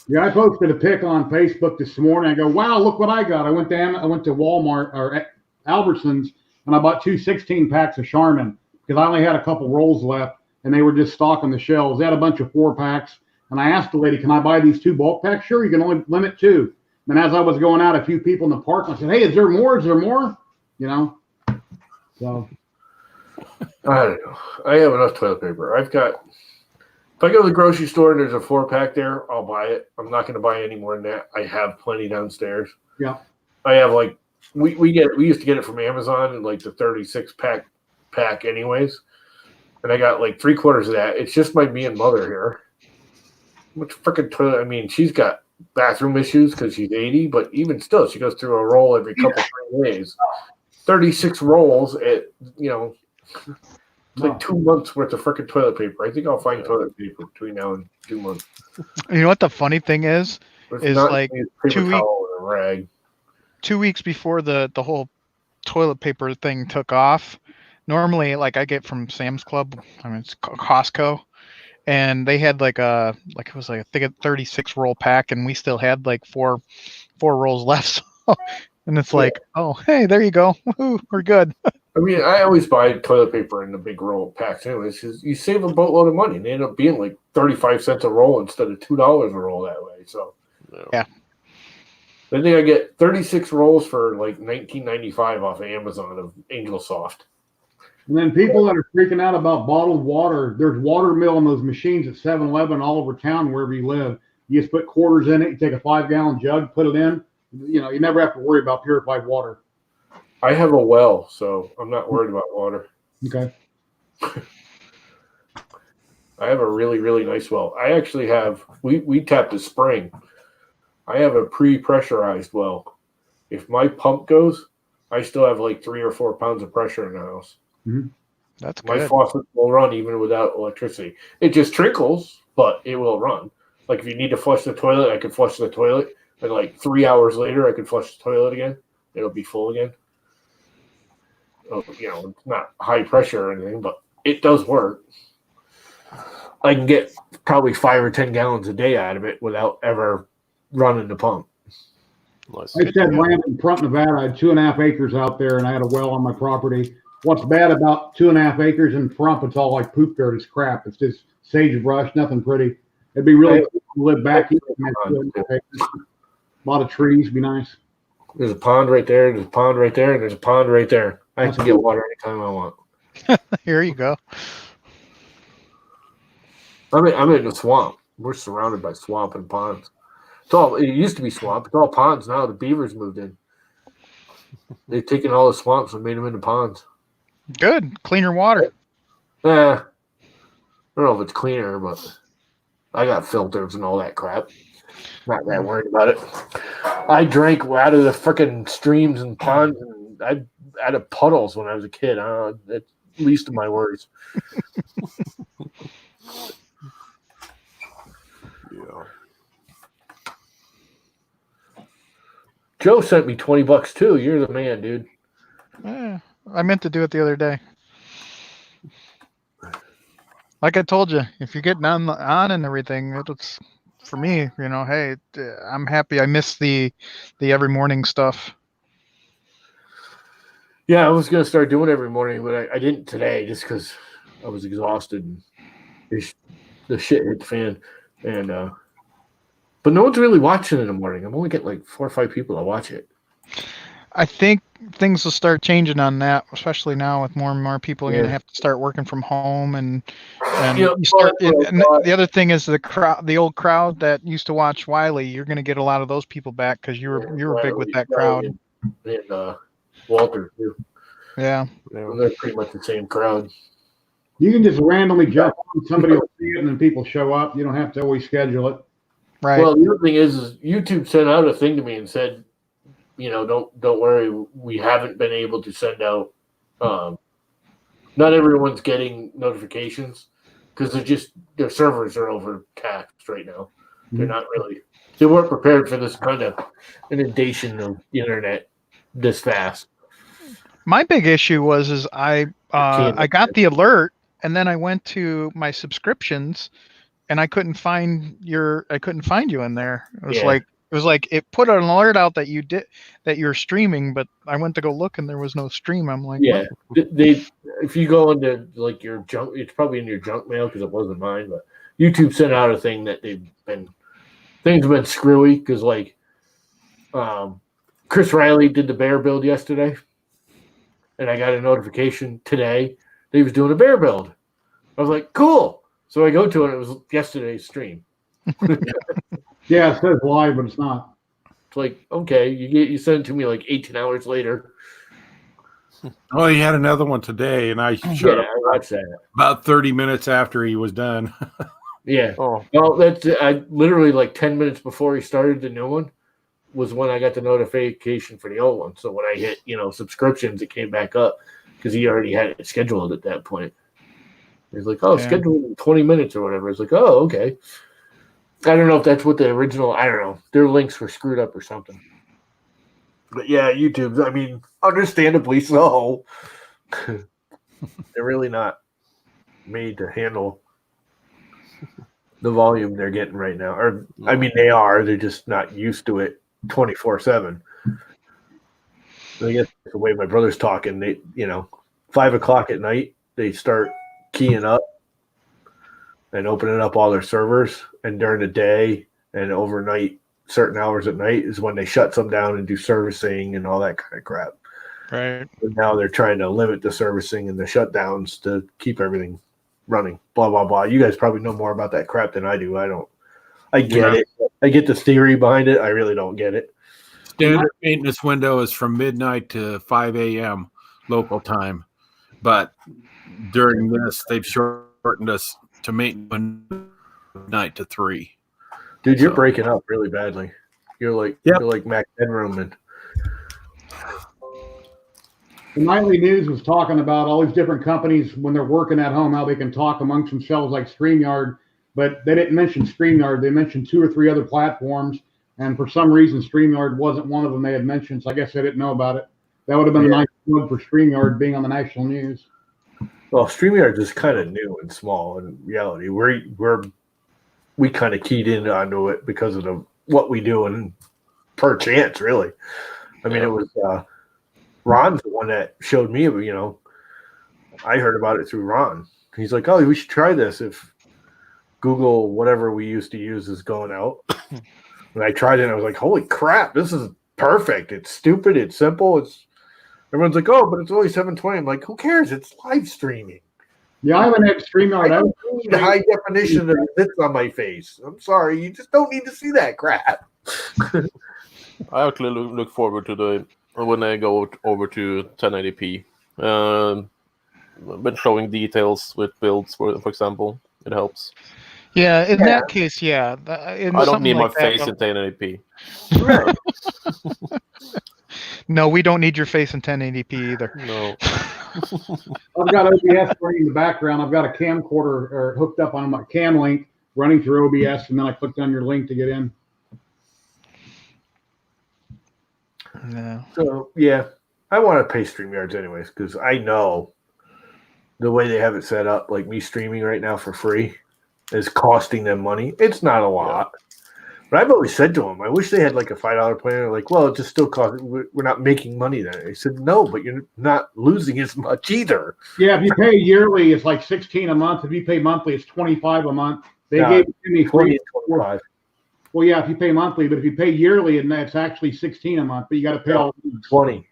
Yeah, I posted a pic on Facebook this morning. I go, wow, look what I got. I went to Walmart or Albertsons and I bought 2 16 packs of Charmin because I only had a couple rolls left and they were just stocking the shelves. They had a bunch of 4 packs. And I asked the lady, can I buy these 2 bulk packs? Sure, you can only limit 2. And as I was going out, a few people in the park, I said, hey, is there more? Is there more? You know? So. I don't know. I have enough toilet paper. If I go to the grocery store and there's a 4-pack there, I'll buy it. I'm not going to buy any more than that. I have plenty downstairs. Yeah. I have like, we used to get it from Amazon in like the 36-pack anyways. And I got like 3/4 of that. It's just me and mother here. Which freaking toilet? I mean, she's got bathroom issues because she's 80, but even still, she goes through a roll every couple 3 days. 36 rolls at, it's like 2 months worth of freaking toilet paper. I think I'll find toilet paper between now and 2 months. You know what the funny thing is? If Is not, like use paper 2 weeks. towel and a rag. 2 weeks before the whole toilet paper thing took off, normally like I get from Sam's Club, I mean it's Costco, and they had like it was like I think a 36 roll pack, and we still had like four rolls left. So, and it's like, oh hey, there you go, woohoo, we're good. I mean, I always buy toilet paper in the big roll packs anyways, because you save a boatload of money. They end up being like 35 cents a roll instead of $2 a roll that way. So Yeah. I think I get 36 rolls for like $19.95 off of Amazon of Angel Soft. And then people that are freaking out about bottled water, there's water mill in those machines at 7-Eleven all over town, wherever you live. You just put quarters in it. You take a 5-gallon jug, put it in. You never have to worry about purified water. I have a well, so I'm not worried about water. Okay. I have a really, really nice well. I actually have, we tapped a spring. I have a pre-pressurized well. If my pump goes, I still have like 3 or 4 pounds of pressure in the house. Mm-hmm. That's My good. faucet will run even without electricity. It just trickles, but it will run. Like if you need to flush the toilet, I can flush the toilet. And like 3 hours later, I can flush the toilet again. It'll be full again. It's not high pressure or anything, but it does work. I can get probably 5 or 10 gallons a day out of it without ever running the pump. Nice. I said land in Front, Nevada. I had 2.5 acres out there, and I had a well on my property. What's bad about 2.5 acres in Front? It's all like poop dirt. It's crap. It's just sagebrush, nothing pretty. It'd be really cool to live back here. A lot of trees, be nice. There's a pond right there. There's a pond right there, and there's a pond right there. I can get water anytime I want. Here you go. I'm in the swamp. We're surrounded by swamp and ponds. It used to be swamp. It's all ponds now. The beavers moved in. They've taken all the swamps and made them into ponds. Good. Cleaner water. I don't know if it's cleaner, but I got filters and all that crap. Not that worried about it. I drank out of the freaking streams and ponds, and out of puddles when I was a kid. That's least of my worries. Yeah. Joe sent me $20 too. You're the man, dude. I meant to do it the other day. Like I told you, if you're getting on and everything, it's for me. Hey, I'm happy. I miss the every morning stuff. Yeah, I was gonna start doing it every morning, but I didn't today just because I was exhausted. And the shit hit the fan, and but no one's really watching in the morning. I'm only getting like 4 or 5 people to watch it. I think things will start changing on that, especially now with more and more people going to have to start working from home, and you start. And the other thing is the old crowd that used to watch Wiley. You're going to get a lot of those people back because you were big with that crowd. And Walter too. Yeah, they're pretty much the same crowd. You can just randomly jump on, somebody will see it, and then people show up. You don't have to always schedule it. right. Well, the other thing is YouTube sent out a thing to me and said, don't worry, we haven't been able to send out. Not everyone's getting notifications because their servers are overtaxed right now. They're not really. They weren't prepared for this kind of inundation of the internet this fast. My big issue was I got the alert, and then I went to my subscriptions, and I couldn't find you in there. Yeah. It was like it put an alert out that you're streaming, but I went to go look and there was no stream. I'm like, Yeah, what? they if you go into like your junk, it's probably in your junk mail because it wasn't mine. But YouTube sent out a thing that things have been screwy because like Chris Riley did the bear build yesterday, and I got a notification today that he was doing a bear build. I was like, cool. So I go to it. It was yesterday's stream. Yeah, it says live, but it's not. It's like, okay, you sent it to me like 18 hours later. Oh, he had another one today, and I showed Yeah, up I watched that. about 30 minutes after he was done. Yeah. Oh, Well, that's I literally like 10 minutes before he started the new one was when I got the notification for the old one. So when I hit, subscriptions, it came back up because he already had it scheduled at that point. He's like, oh, Yeah. scheduled in 20 minutes or whatever. It's like, oh, okay. I don't know if that's what the original, I don't know. Their links were screwed up or something. But yeah, YouTube, I mean, understandably so. They're really not made to handle the volume they're getting right now. Or, I mean, they are. They're just not used to it 24/7. I guess the way my brother's talking, they, 5 o'clock at night, they start keying up and opening up all their servers. And during the day and overnight, certain hours at night is when they shut some down and do servicing and all that kind of crap. Right. But now they're trying to limit the servicing and the shutdowns to keep everything running. Blah, blah, blah. You guys probably know more about that crap than I do. I get it. I get the theory behind it. I really don't get it. Standard maintenance window is from midnight to 5 a.m. local time. But during this, they've shortened us to midnight to 3. Dude, you're So- breaking up really badly. You're like Yep. you're like Mac Enroom and The nightly news was talking about all these different companies when they're working at home, how they can talk amongst themselves like StreamYard, but they didn't mention StreamYard. They mentioned 2 or 3 other platforms, and for some reason StreamYard wasn't one of them they had mentioned, so I guess they didn't know about it. That would have been a nice plug for StreamYard being on the national news. well, StreamYard is kind of new and small in reality. We kind of keyed in onto it because of what we do and per chance, really. I mean, it was Ron's the one that showed me. I heard about it through Ron. He's like, "Oh, we should try this if Google whatever we used to use is going out." And I tried it, and I was like, "Holy crap! This is perfect. It's stupid. It's simple. Everyone's like, oh, but it's only 720. I'm like, who cares? It's live streaming. Yeah, I haven't had I StreamYard. don't need high definition of this on my face. I'm sorry. You just don't need to see that crap. I actually look forward to when I go over to 1080p. Been showing details with builds, for example. It helps. Yeah, in Yeah. that case, yeah. I don't need my face in 1080p. Right. No, we don't need your face in 1080p either. No. I've got OBS running in the background. I've got a camcorder or hooked up on my cam link running through OBS, and then I clicked on your link to get in. No. So, yeah, I want to pay StreamYards anyways because I know the way they have it set up, like me streaming right now for free, is costing them money. It's not a lot. But I've always said to them, I wish they had like a $5 plan. They're like, well, it just still costs. We're not making money then. I said, no, but you're not losing as much either. Yeah, if you pay yearly, it's like $16 a month. If you pay monthly, it's $25 a month. They Yeah, gave it to me 20 free. and 25. Well, yeah, if you pay monthly, but if you pay yearly, and that's actually $16 a month, but you got to pay all 20.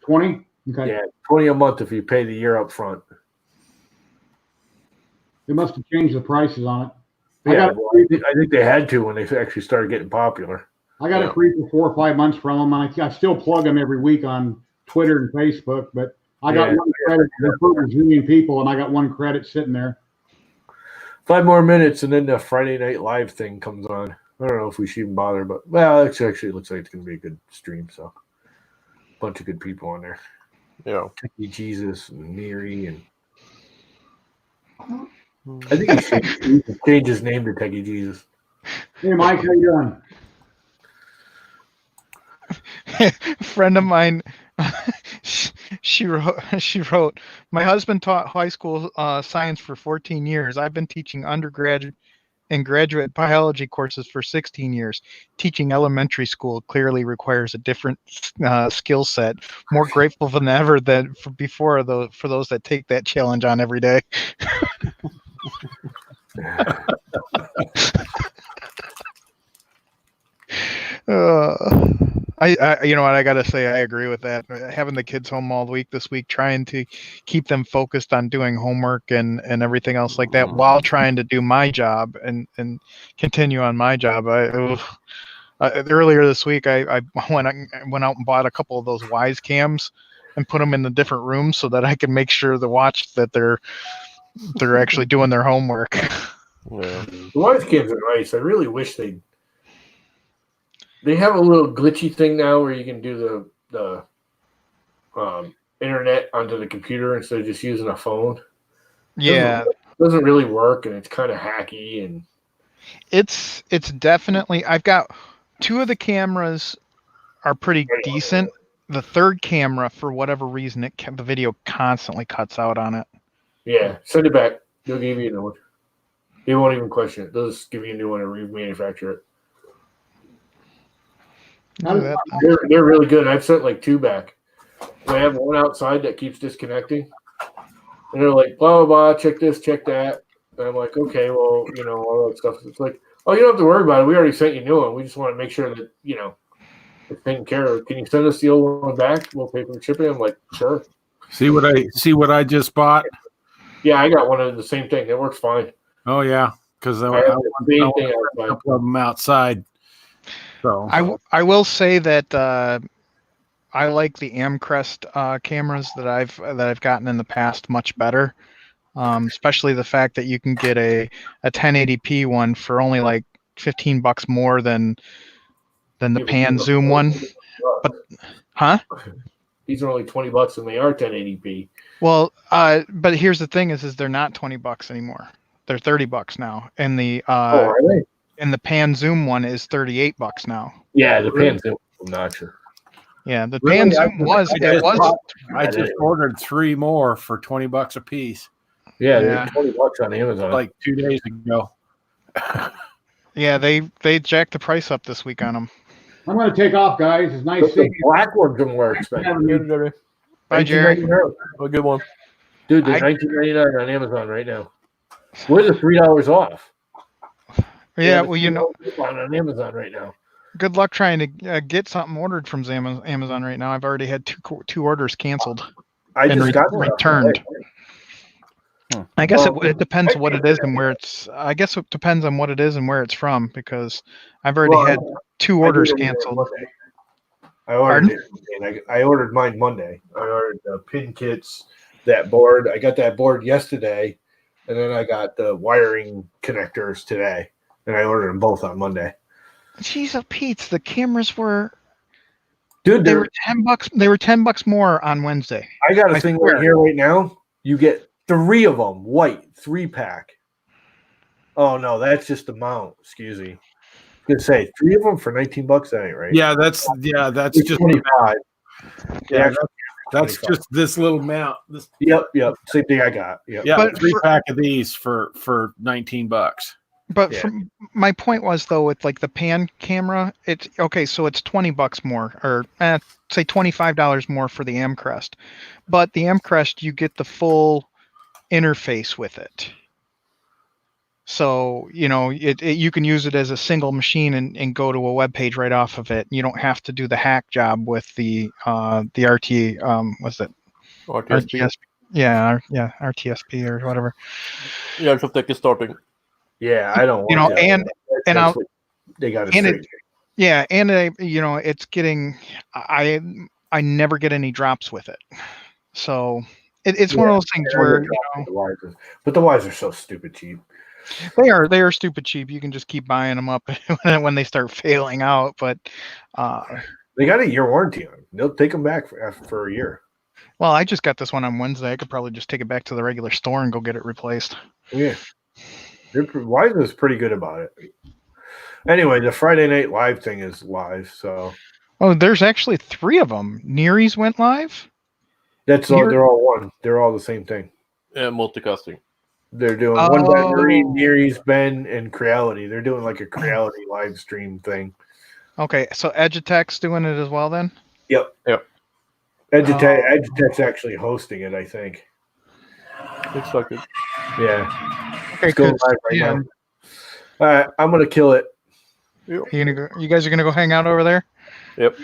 20. Okay, Yeah, 20 a month if you pay the year up front. they must have changed the prices on it. I Yeah, got it well, free- I think they had to when they actually started getting popular. I got it free for 4 or 5 months from them. I still plug them every week on Twitter and Facebook, but I got Yeah. one credit for a zillion people, and I got one credit sitting there. 5 more minutes, and then the Friday Night Live thing comes on. I don't know if we should even bother, but well, it actually looks like it's going to be a good stream. So, a bunch of good people on there. Yeah. Techie Jesus and Miri, and I think he should change his name to Techie Jesus. Hey, Mike, how you doing? A friend of mine, she wrote, my husband taught high school science for 14 years. I've been teaching undergraduate and graduate biology courses for 16 years. Teaching elementary school clearly requires a different skill set. More grateful than ever than for before for those that take that challenge on every day. I you know what I gotta say, I agree with that. Having the kids home all week this week, trying to keep them focused on doing homework and everything else like that, while trying to do my job and continue on my job. Earlier this week, I went out and bought a couple of those Wise cams and put them in the different rooms so that I can make sure to watch that they're actually doing their homework. Yeah. The Wise cams are nice. I really wish they have a little glitchy thing now where you can do the internet onto the computer instead of just using a phone. Yeah, Doesn't really work, and it's kind of hacky. And it's definitely. I've got 2 of the cameras are pretty decent. The third camera, for whatever reason, the video constantly cuts out on it. yeah, send it back. They'll give you a new one. They won't even question it. They'll just give you a new one and remanufacture it. They're really good. I've sent like 2 back. I have one outside that keeps disconnecting, and they're like, blah blah blah. Check this, check that. And I'm like, okay, well, all that stuff. It's like, oh, you don't have to worry about it. We already sent you a new one. We just want to make sure that it's taken care of. Can you send us the old one back? We'll pay for the shipping. I'm like, sure. See what I just bought? Yeah, I got one of the same thing. It works fine. Oh yeah, because I I have want the same a thing outside. couple of them outside. So I will say that I like the Amcrest cameras that I've gotten in the past much better. Especially the fact that you can get a 1080p one for only like $15 more than the pan zoom one. But These are only $20 and they are 1080p. Well, but here's the thing: is they're not $20 anymore. They're $30 now, and the Are they? and the pan zoom one is $38 now. Yeah, the pan's obnoxious. Yeah, the Really? pan zoom was I just ordered 3 more for $20 a piece, Yeah, Yeah. they're $20 on Amazon. like 2 days ago. Yeah, they jacked the price up this week on them. I'm going to take off, guys. It's nice But the seeing you. black ones are more expensive. Having me. Bye, Jerry. $19.99. A good one. Dude, they're $19.99 on Amazon right now. We're the $3 off. Yeah, We're the well, $3 on Amazon right now. good luck trying to get something ordered from Amazon right now. I've already had two orders canceled. I And just got one returned. today. I guess Well, it depends what it is and where it's. I guess it depends on what it is and where it's from, because I've already Well, had 2 I orders did it canceled. Monday. I ordered it, and I ordered mine Monday. I ordered the pin kits, that board. I got that board yesterday, and then I got the wiring connectors today, and I ordered them both on Monday. Jeez, oh Pete's, the cameras were Dude, they were $10. They were $10 more on Wednesday. I got a I thing swear. right here right now. You get 3 of them, white, 3-pack. Oh no, that's just the mount. Excuse me. I was gonna say 3 of them for $19. That ain't right. Yeah, that's It's just 25. yeah, Yeah, that's 25. just this little mount. This, Yep. Same thing I got. Yep. yeah, But 3-pack of these for $19. But Yeah. from my point was, though, with like the pan camera, it's okay. So it's $20 more, or say $25 more for the Amcrest. But the Amcrest, you get the full interface with it. So you can use it as a single machine and go to a web page right off of it. You don't have to do the hack job with the RT what's it? RTSP. RTS, yeah, RTSP or whatever. Yeah, Tech is starting. Yeah, I don't want You know, that. and That's I'll- what they got and to Yeah, and it's getting. I never get any drops with it, so it's one of those things where but the wires are so stupid cheap. they are stupid cheap. You can just keep buying them up when they start failing out. But They got a year warranty on them. They'll take them back for a year. well, I just got this one on Wednesday. I could probably just take it back to the regular store and go get it replaced. Yeah, Wise is pretty good about it. Anyway, the Friday Night Live thing is live, so Oh, there's actually 3 of them. Neary's went live. that's all. They're all one. They're all the same thing. Multicasting. They're doing one by Marine, Oh. Neary's, Ben, and Creality. They're doing like a Creality live stream thing. Okay, so Edutech's doing it as well then? Yep. Yep. Edutech's actually hosting it, I think. Looks like it. Yeah. Okay, It's going good. live right Yeah. now. All right, I'm gonna kill it. You guys are gonna go hang out over there? Yep.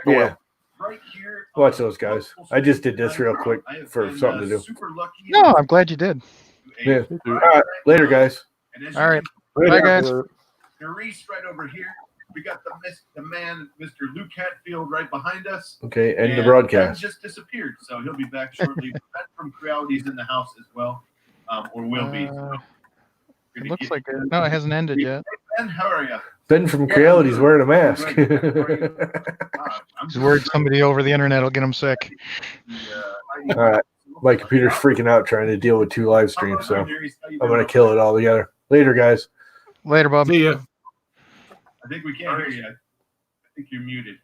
Yeah. Right here. Watch those guys. I just did this real quick for something to do. Super lucky. No, I'm glad you did. Yeah. All right, later, guys. All right. Bye, guys. Maurice right over here. We got the man, Mr. Luke Hatfield, right behind us. Okay, end the And broadcast. Ben just disappeared, so he'll be back shortly. Ben from Creality's in the house as well, or will be. So It looks like it. No, it hasn't ended yet. Ben, how are you? Ben from Creality's wearing a mask. I'm He's worried somebody over the internet will get him sick. All right, my computer's freaking out trying to deal with 2 live streams, so I'm gonna kill it all together. Later, guys. Later, Bob. See ya. I think we can't hear you. I think you're muted.